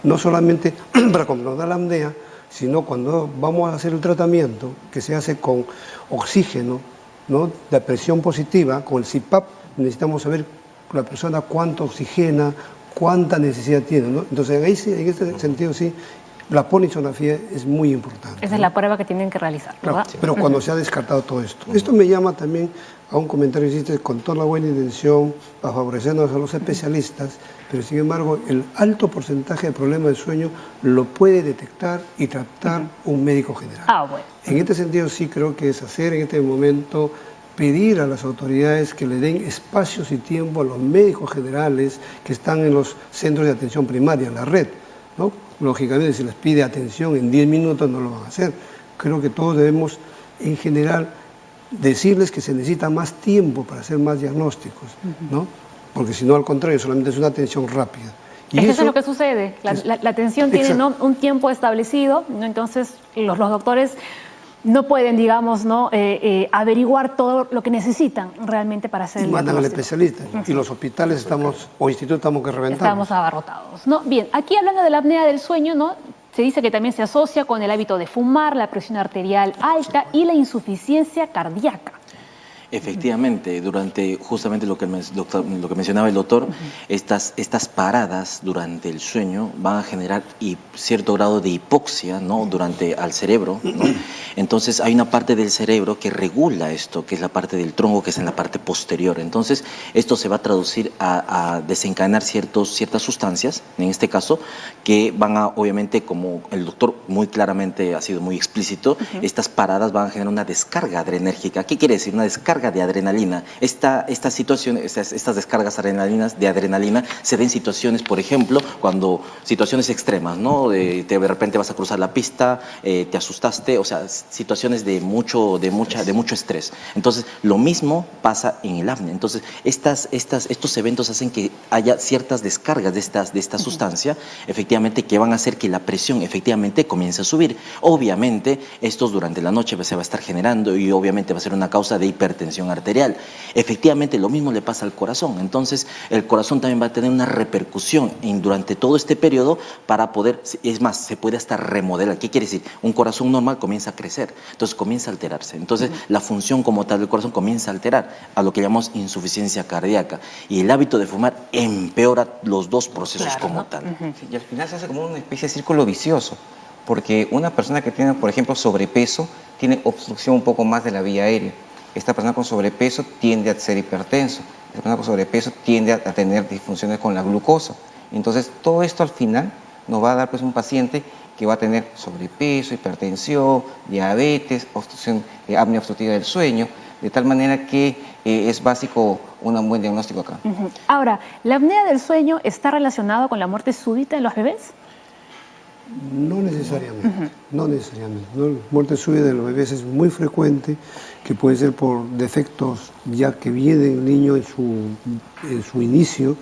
no solamente para controlar la apnea, sino cuando vamos a hacer el tratamiento, que se hace con oxígeno, ¿no?, de presión positiva, con el CPAP, necesitamos saber la persona cuánto oxigena, cuánta necesidad tiene, ¿no? Entonces, ahí en este sentido sí, la polisonografía es muy importante. Esa es la prueba que tienen que realizar, ¿verdad? Claro, pero cuando se ha descartado todo esto. Esto me llama también a un comentario que hiciste con toda la buena intención, para favorecernos a los especialistas, pero sin embargo el alto porcentaje de problemas de sueño lo puede detectar y tratar un médico general. Bueno. En este sentido sí creo que es hacer en este momento, pedir a las autoridades que le den espacios y tiempo a los médicos generales que están en los centros de atención primaria, en la red, ¿no? Lógicamente, si les pide atención en 10 minutos no lo van a hacer. Creo que todos debemos, en general, decirles que se necesita más tiempo para hacer más diagnósticos, ¿no? Porque si no, al contrario, solamente es una atención rápida. Y eso es lo que sucede. La atención tiene, ¿no?, un tiempo establecido, ¿no? Entonces los doctores no pueden, digamos, ¿no?, averiguar todo lo que necesitan realmente para hacer el mandan al diagnóstico. especialista. Y los hospitales o institutos estamos que reventamos. Estamos abarrotados, ¿no? Bien, aquí hablando de la apnea del sueño, ¿no?, se dice que también se asocia con el hábito de fumar, la presión arterial alta y la insuficiencia cardíaca. Efectivamente, durante justamente lo que mencionaba el doctor, estas paradas durante el sueño van a generar cierto grado de hipoxia, ¿no?, al cerebro, ¿no? Entonces hay una parte del cerebro que regula esto, que es la parte del tronco, que es en la parte posterior. Entonces esto se va a traducir a desencadenar ciertas sustancias, en este caso, que van a, obviamente, como el doctor muy claramente ha sido muy explícito, estas paradas van a generar una descarga adrenérgica. ¿Qué quiere decir? Una descarga de adrenalina. Estas descargas de adrenalina se den situaciones, por ejemplo, situaciones extremas, ¿no? De repente vas a cruzar la pista, te asustaste, o sea, situaciones de mucho estrés. Entonces, lo mismo pasa en el apnea. Entonces, estos eventos hacen que haya ciertas descargas de esta sustancia, efectivamente, que van a hacer que la presión efectivamente comience a subir. Obviamente, estos durante la noche se va a estar generando y obviamente va a ser una causa de hipertensión arterial. Efectivamente, lo mismo le pasa al corazón. Entonces, el corazón también va a tener una repercusión durante todo este periodo para poder, es más, se puede hasta remodelar. ¿Qué quiere decir? Un corazón normal comienza a crecer, entonces comienza a alterarse. Entonces, la función como tal del corazón comienza a alterar, a lo que llamamos insuficiencia cardíaca. Y el hábito de fumar empeora los dos procesos como tal. Sí, y al final se hace como una especie de círculo vicioso, porque una persona que tiene, por ejemplo, sobrepeso, tiene obstrucción un poco más de la vía aérea. Esta persona con sobrepeso tiende a ser hipertenso. Esta persona con sobrepeso tiende a tener disfunciones con la glucosa. Entonces, todo esto al final nos va a dar, pues, un paciente que va a tener sobrepeso, hipertensión, diabetes, apnea obstructiva del sueño, de tal manera que es básico un buen diagnóstico acá. Ahora, ¿la apnea del sueño está relacionada con la muerte súbita en los bebés? No necesariamente, no necesariamente. ¿No? La muerte súbita de los bebés es muy frecuente, que puede ser por defectos ya que viene el niño en su inicio,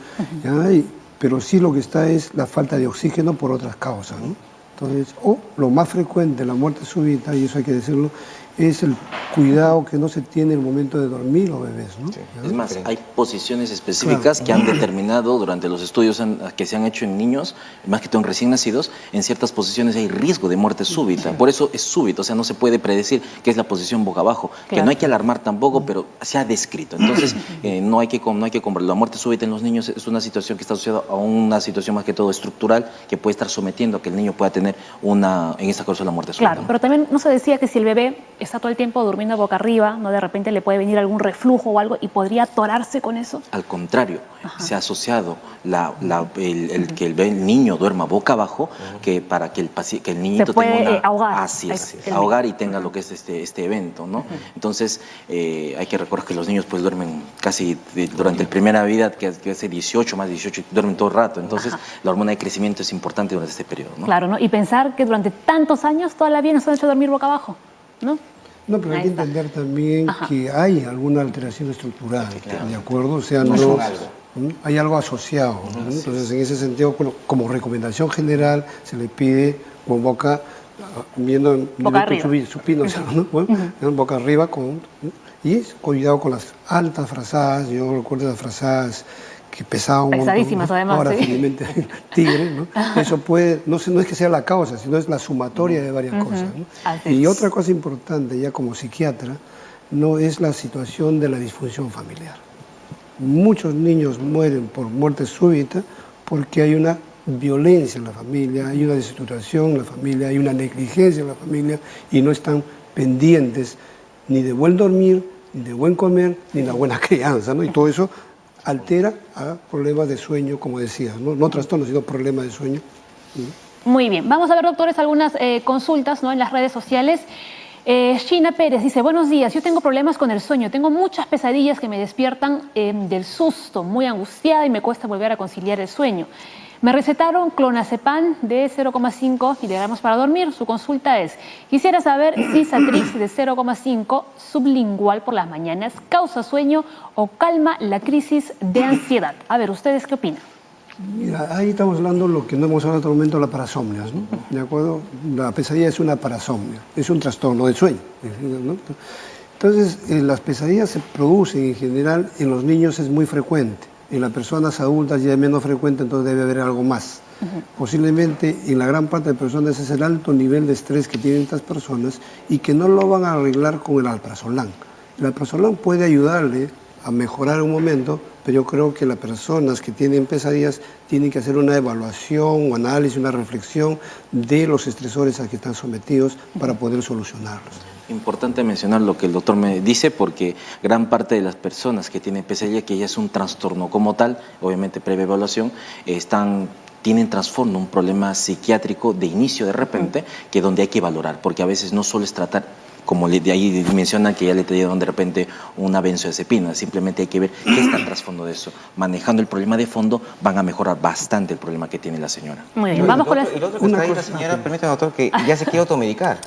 pero sí lo que está es la falta de oxígeno por otras causas, ¿no? Entonces, lo más frecuente, la muerte súbita, y eso hay que decirlo, es el cuidado que no se tiene en el momento de dormir los bebés, ¿no? Sí. Es más, hay posiciones específicas que han determinado durante los estudios que se han hecho en niños, más que todo en recién nacidos, en ciertas posiciones hay riesgo de muerte súbita. Por eso es súbito, o sea, no se puede predecir qué es la posición boca abajo, que no hay que alarmar tampoco, pero se ha descrito. Entonces, no hay que comprar. La muerte súbita en los niños es una situación que está asociada a una situación más que todo estructural, que puede estar sometiendo a que el niño pueda tener en esta causa la muerte súbita. Claro, pero también no se decía que si el bebé está todo el tiempo durmiendo boca arriba, ¿no?, de repente le puede venir algún reflujo o algo y podría atorarse con eso. Al contrario, se ha asociado que el niño duerma boca abajo, que para que el niñito tenga ahogar. Ahogar y tenga lo que es este evento, ¿no? Entonces, hay que recordar que los niños pues duermen casi durante la primera vida, que hace 18, más 18, duermen todo el rato. Entonces, la hormona de crecimiento es importante durante este periodo, ¿no? Claro, ¿no? Y pensar que durante tantos años toda la vida nos han hecho dormir boca abajo, ¿no? No, pero hay que entender también que hay alguna alteración estructural, ¿de acuerdo? O sea, hay algo asociado, ¿no? Entonces, en ese sentido, como recomendación general, se le pide con boca, viendo boca arriba, supino, ¿no? Boca arriba, y cuidado con las altas frazadas. Yo recuerdo las frazadas que pesaba un montón, pesadísimas además, ahora ¿sí? felizmente tigre, ¿no? Eso puede, no es que sea la causa, sino es la sumatoria de varias cosas, ¿no? Y otra cosa importante, ya como psiquiatra, no es la situación de la disfunción familiar. Muchos niños mueren por muerte súbita porque hay una violencia en la familia, hay una desestructuración en la familia, hay una negligencia en la familia y no están pendientes ni de buen dormir, ni de buen comer, ni de la buena crianza, ¿no? Y todo eso altera a problemas de sueño, como decía, no trastornos, sino problemas de sueño. Muy bien, vamos a ver, doctores, algunas consultas, ¿no?, en las redes sociales. Gina Pérez dice, buenos días, yo tengo problemas con el sueño, tengo muchas pesadillas que me despiertan del susto, muy angustiada y me cuesta volver a conciliar el sueño. Me recetaron clonazepam de 0,5 miligramos para dormir. Su consulta es, quisiera saber si Cicatrix de 0,5 sublingual por las mañanas causa sueño o calma la crisis de ansiedad. A ver, ¿ustedes qué opinan? Mira, ahí estamos hablando de lo que no hemos hablado en otro momento, la parasomnia, ¿no? ¿De acuerdo? La pesadilla es una parasomnia, es un trastorno del sueño, ¿no? Entonces, las pesadillas se producen en general, en los niños es muy frecuente. En las personas adultas ya es menos frecuente, entonces debe haber algo más. Posiblemente en la gran parte de personas es el alto nivel de estrés que tienen estas personas y que no lo van a arreglar con el alprazolam. El alprazolam puede ayudarle a mejorar un momento, pero yo creo que las personas que tienen pesadillas tienen que hacer una evaluación, un análisis, una reflexión de los estresores a que están sometidos para poder solucionarlos. Importante mencionar lo que el doctor me dice, porque gran parte de las personas que tienen pesadilla, que ya es un trastorno como tal, obviamente previa evaluación, tienen trastorno, un problema psiquiátrico de inicio de repente, que donde hay que valorar, porque a veces no solo es tratar, como de ahí mencionan que ya le dieron de repente una benzodiazepina, simplemente hay que ver qué está el trasfondo de eso. Manejando el problema de fondo van a mejorar bastante el problema que tiene la señora. Muy bien, vamos con el otro que está ahí, la señora, permítame, doctor, que ya se quiere automedicar,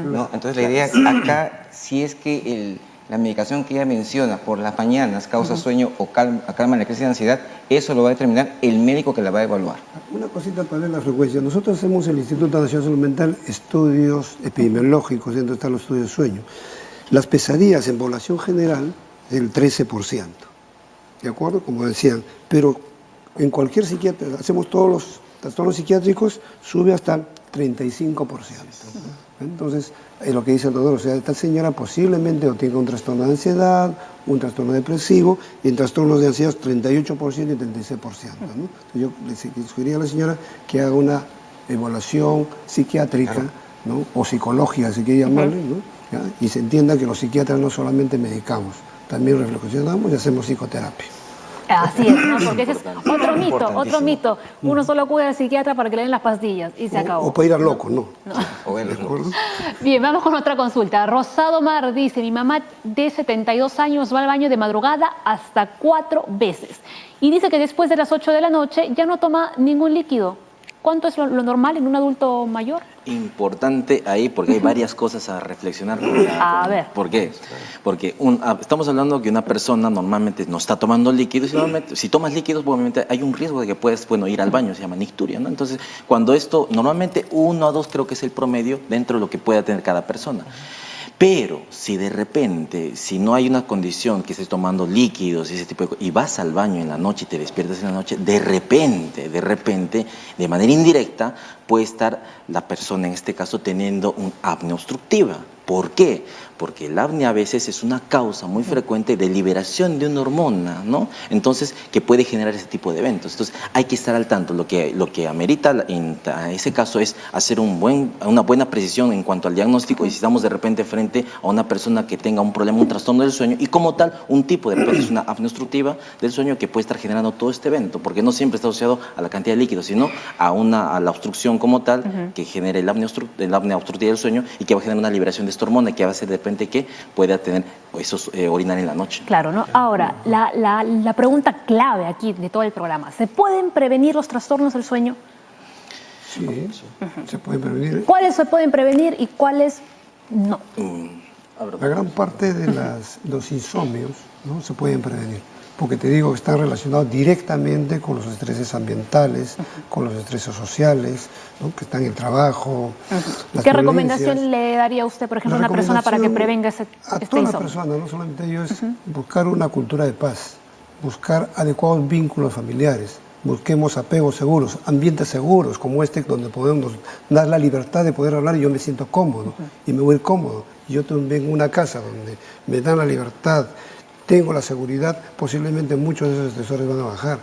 ¿no? Entonces la idea acá, si es que la medicación que ella menciona por las mañanas causa sueño o calma la crisis de ansiedad, eso lo va a determinar el médico que la va a evaluar. Una cosita para ver la frecuencia. Nosotros hacemos en el Instituto Nacional de Salud Mental estudios epidemiológicos, dentro están los estudios de sueño. Las pesadillas en población general del 13%, ¿de acuerdo? Como decían, pero en cualquier psiquiatra, hacemos todos los trastornos psiquiátricos, sube hasta el 35%. Entonces, es lo que dice el doctor, o sea, esta señora posiblemente o tenga un trastorno de ansiedad, un trastorno depresivo, y en trastornos de ansiedad 38% y 36%, ¿no? Entonces yo le sugeriría a la señora que haga una evaluación psiquiátrica, ¿no?, o psicológica, si quiere llamarle, ¿no?, ¿ya? Y se entienda que los psiquiatras no solamente medicamos, también reflexionamos y hacemos psicoterapia. Así es, ¿no? Porque ese es otro mito. Uno solo acude al psiquiatra para que le den las pastillas y se acabó. O para ir al loco, ¿no? ¿De acuerdo? Bien, vamos con otra consulta. Rosado Mar dice, mi mamá de 72 años va al baño de madrugada hasta 4 veces. Y dice que después de las 8 de la noche ya no toma ningún líquido. ¿Cuánto es lo normal en un adulto mayor? Importante ahí, porque hay varias cosas a reflexionar. A ver. ¿Por qué? Porque estamos hablando que una persona normalmente no está tomando líquidos, y normalmente, si tomas líquidos, obviamente hay un riesgo de que puedes, ir al baño, se llama nicturia, ¿no? Entonces, cuando esto, normalmente 1 a 2 creo que es el promedio dentro de lo que pueda tener cada persona. Pero si de repente, si no hay una condición que estés tomando líquidos y ese tipo de cosas, y vas al baño en la noche y te despiertas en la noche, de repente, de manera indirecta, puede estar la persona en este caso teniendo un apnea obstructiva. ¿Por qué? Porque el apnea a veces es una causa muy frecuente de liberación de una hormona, ¿no? Entonces, que puede generar ese tipo de eventos. Entonces, hay que estar al tanto. Lo que amerita en ese caso es hacer una buena precisión en cuanto al diagnóstico, y si estamos de repente frente a una persona que tenga un problema, un trastorno del sueño, y como tal, un tipo de repente es una apnea obstructiva del sueño que puede estar generando todo este evento, porque no siempre está asociado a la cantidad de líquidos, sino a la obstrucción como tal, que genera el apnea obstructiva del sueño y que va a generar una liberación de esta hormona que va a hacer de repente que pueda tener orinar en la noche. Claro, ¿no? Ahora, la pregunta clave aquí de todo el programa, ¿se pueden prevenir los trastornos del sueño? Sí, se pueden prevenir. ¿Cuáles se pueden prevenir y cuáles no? La gran parte de los insomnios, ¿no?, se pueden prevenir, porque te digo que están relacionados directamente con los estreses ambientales, con los estreses sociales, ¿no?, que están en el trabajo. ¿Qué recomendación le daría usted, por ejemplo, a una persona para que prevenga este insomnio? A toda la insomnio? persona, no solamente ellos, es buscar una cultura de paz. buscar adecuados vínculos familiares. Busquemos apegos seguros, ambientes seguros como este, donde podemos dar la libertad de poder hablar y yo me siento cómodo y me voy a ir cómodo. Yo también en una casa donde me dan la libertad, tengo la seguridad, posiblemente muchos de esos estresores van a bajar.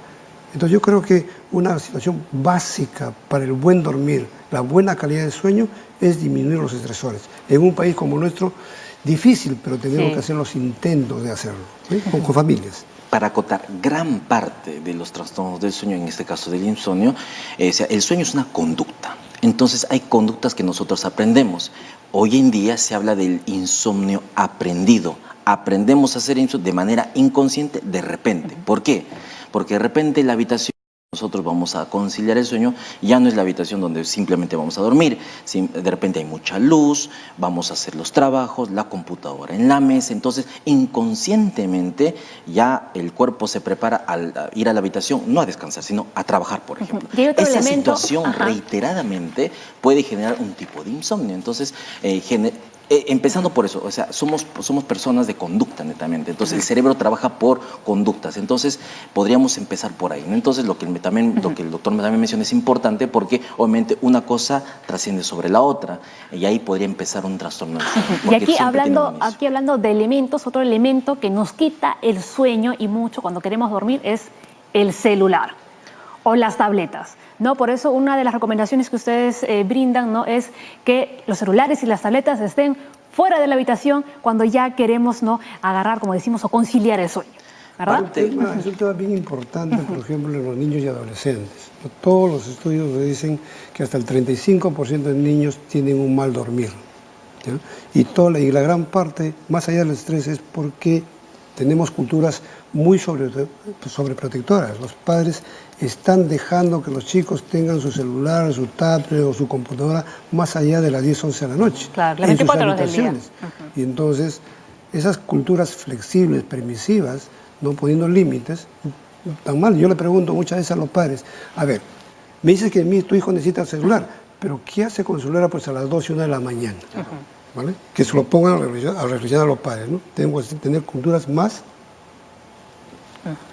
Entonces yo creo que una situación básica para el buen dormir, la buena calidad de sueño, es disminuir los estresores. En un país como nuestro, difícil, pero tenemos que hacer los intentos de hacerlo, con familias. Para acotar, gran parte de los trastornos del sueño, en este caso del insomnio, el sueño es una conducta. Entonces hay conductas que nosotros aprendemos. Hoy en día se habla del insomnio aprendido. Aprendemos a hacer insomnio de manera inconsciente de repente. ¿Por qué? Porque de repente la habitación nosotros vamos a conciliar el sueño, ya no es la habitación donde simplemente vamos a dormir, de repente hay mucha luz, vamos a hacer los trabajos, la computadora en la mesa, entonces inconscientemente ya el cuerpo se prepara al ir a la habitación, no a descansar, sino a trabajar, por ejemplo. Esa situación reiteradamente puede generar un tipo de insomnio, entonces empezando por eso, o sea, somos personas de conducta netamente, entonces el cerebro trabaja por conductas, entonces podríamos empezar por ahí, ¿no? Entonces lo que el doctor también menciona es importante porque obviamente una cosa trasciende sobre la otra y ahí podría empezar un trastorno. Y aquí hablando de elementos, otro elemento que nos quita el sueño y mucho cuando queremos dormir es el celular o las tabletas, ¿no? Por eso una de las recomendaciones que ustedes brindan, ¿no?, es que los celulares y las tabletas estén fuera de la habitación cuando ya queremos, ¿no?, agarrar, como decimos, o conciliar el sueño, ¿verdad? Es un tema bien importante, por ejemplo, en los niños y adolescentes. Todos los estudios dicen que hasta el 35% de niños tienen un mal dormir, ¿ya? Y la gran parte, más allá del estrés, es porque tenemos culturas muy sobreprotectoras. Los padres están dejando que los chicos tengan su celular, su tablet o su computadora más allá de las 10, 11 de la noche. Claro, las 24 horas del día. Y entonces, esas culturas flexibles, permisivas, no poniendo límites, tan mal. Yo le pregunto muchas veces a los padres, a ver, me dices que tu hijo necesita el celular, pero ¿qué hace con el celular pues a las 12 y 1 de la mañana? ¿Vale? Que se lo pongan a reflexionar a los padres, ¿no? Tenemos que tener culturas más...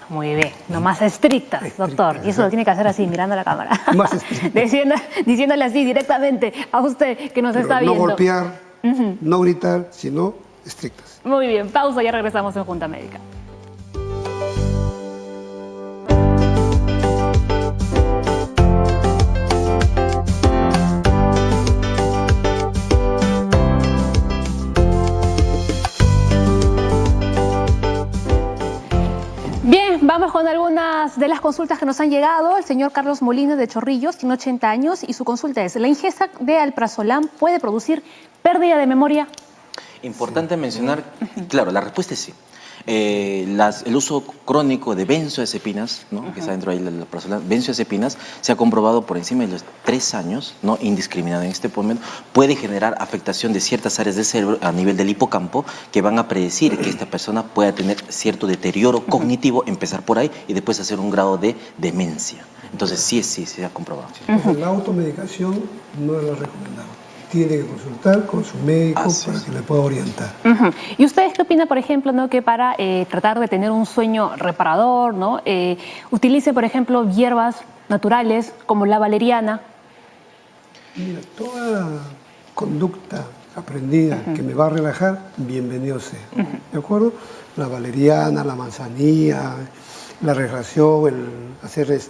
Muy bien, no más estrictas, doctor. Y eso lo tiene que hacer así, mirando a la cámara. Más estrictas. Diciéndole así directamente a usted que nos está viendo. No golpear, no gritar, sino estrictas. Muy bien, pausa, ya regresamos en Junta Médica. Vamos con algunas de las consultas que nos han llegado. El señor Carlos Molina de Chorrillos tiene 80 años y su consulta es: ¿la ingesta de alprazolam puede producir pérdida de memoria? Importante mencionar, claro, la respuesta es sí. El uso crónico de benzodiazepinas, ¿no?, que está dentro de ahí la alprazolam, benzodiazepinas, se ha comprobado por encima de los 3 años, ¿no?, indiscriminado en este momento, puede generar afectación de ciertas áreas del cerebro a nivel del hipocampo que van a predecir que esta persona pueda tener cierto deterioro cognitivo, empezar por ahí y después hacer un grado de demencia. Entonces sí se ha comprobado. La automedicación no es la recomendada. Tiene que consultar con su médico para que le pueda orientar. ¿Y ustedes qué opinan, por ejemplo, ¿no?, que para tratar de tener un sueño reparador, ¿no?, utilice, por ejemplo, hierbas naturales como la valeriana? Mira, toda conducta aprendida que me va a relajar, bienvenido sea. ¿De acuerdo? La valeriana, la manzanilla, la relajación, el hacer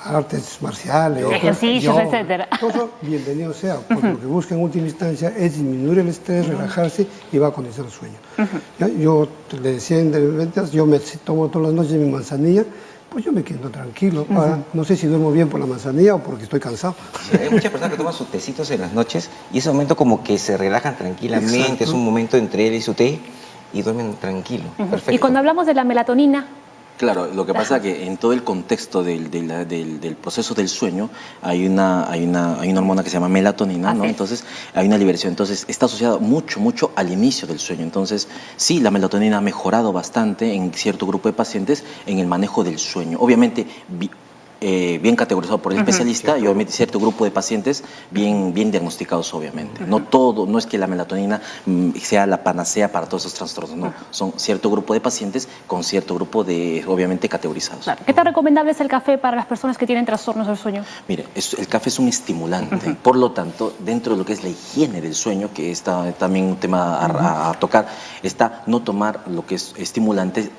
artes marciales, ejercicios, etcétera. Todo bienvenido sea, porque lo que busca en última instancia es disminuir el estrés, relajarse y va a condicionar el sueño. ¿Ya? Yo le decía en ventas, yo me tomo todas las noches mi manzanilla, pues yo me quedo tranquilo. Ahora, no sé si duermo bien por la manzanilla o porque estoy cansado. Sí, hay muchas personas que toman sus tecitos en las noches y ese momento como que se relajan tranquilamente. Exacto. Es un momento entre él y su té y duermen tranquilo. Perfecto. Y cuando hablamos de la melatonina, Claro, lo que pasa es que en todo el contexto del proceso del sueño hay una hormona que se llama melatonina, ¿no? Entonces hay una liberación, entonces está asociado mucho al inicio del sueño. Entonces sí, la melatonina ha mejorado bastante en cierto grupo de pacientes en el manejo del sueño. Obviamente bien categorizado por el especialista y obviamente cierto grupo de pacientes bien diagnosticados, obviamente. No es que la melatonina sea la panacea para todos esos trastornos, no. Son cierto grupo de pacientes con cierto grupo de, obviamente, categorizados. Claro. ¿Qué tan recomendable es el café para las personas que tienen trastornos del sueño? Mire, el café es un estimulante, por lo tanto, dentro de lo que es la higiene del sueño, que está también un tema a tocar, está no tomar lo que es estimulante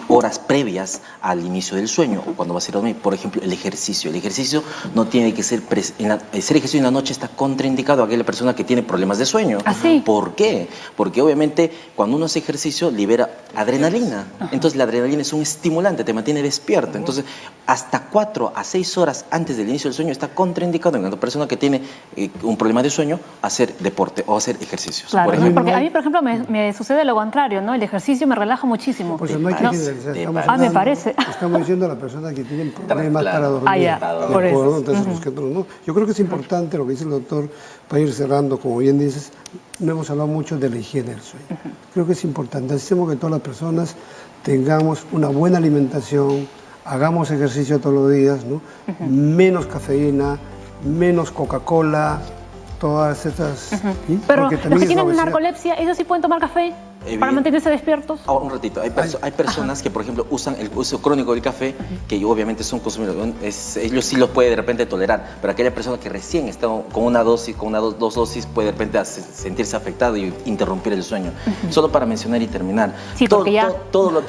horas previas al inicio del sueño o cuando va a ser dormir. Por ejemplo, el ejercicio. El ejercicio no tiene que ser... hacer ejercicio en la noche está contraindicado a aquella persona que tiene problemas de sueño. ¿Ah, sí? ¿Por qué? Porque obviamente cuando uno hace ejercicio libera adrenalina. Entonces la adrenalina es un estimulante, te mantiene despierto. Entonces hasta 4 a 6 horas antes del inicio del sueño está contraindicado en una persona que tiene un problema de sueño hacer deporte o hacer ejercicios. Claro, por ejemplo. porque a mí, por ejemplo, me sucede lo contrario, ¿no? El ejercicio me relaja muchísimo. Pues no hay que generalizar. Me parece. Estamos diciendo a la persona que tiene problemas para dormir. Ah, ya, por eso. Entonces, buscándolos, ¿no? Yo creo que es importante lo que dice el doctor, para ir cerrando, como bien dices, no hemos hablado mucho de la higiene del sueño. Creo que es importantísimo que todas las personas tengamos una buena alimentación, hagamos ejercicio todos los días, ¿no? Menos cafeína, menos Coca-Cola, todas estas... ¿sí? Pero Porque los también que es tienen obesidad. narcolepsia, ¿ellos sí pueden tomar café para mantenerse despiertos? Ahora, un ratito, hay personas que, por ejemplo, usan el uso crónico del café, que obviamente son consumidores, ellos sí los puede de repente tolerar, pero aquella persona que recién está con una dosis, con dos dosis, puede de repente sentirse afectado y interrumpir el sueño. Solo para mencionar y terminar, Sí, todo lo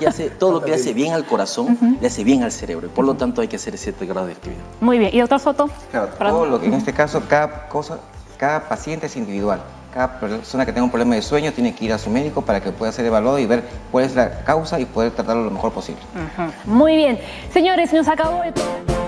que hace bien al corazón, le hace bien al cerebro, y por lo tanto hay que hacer cierto grado de actividad. Muy bien. ¿Y doctor Soto? Claro, todo lo que en este caso, cada paciente es individual. Cada persona que tenga un problema de sueño tiene que ir a su médico para que pueda ser evaluado y ver cuál es la causa y poder tratarlo lo mejor posible. Muy bien. Señores, nos acabó el programa.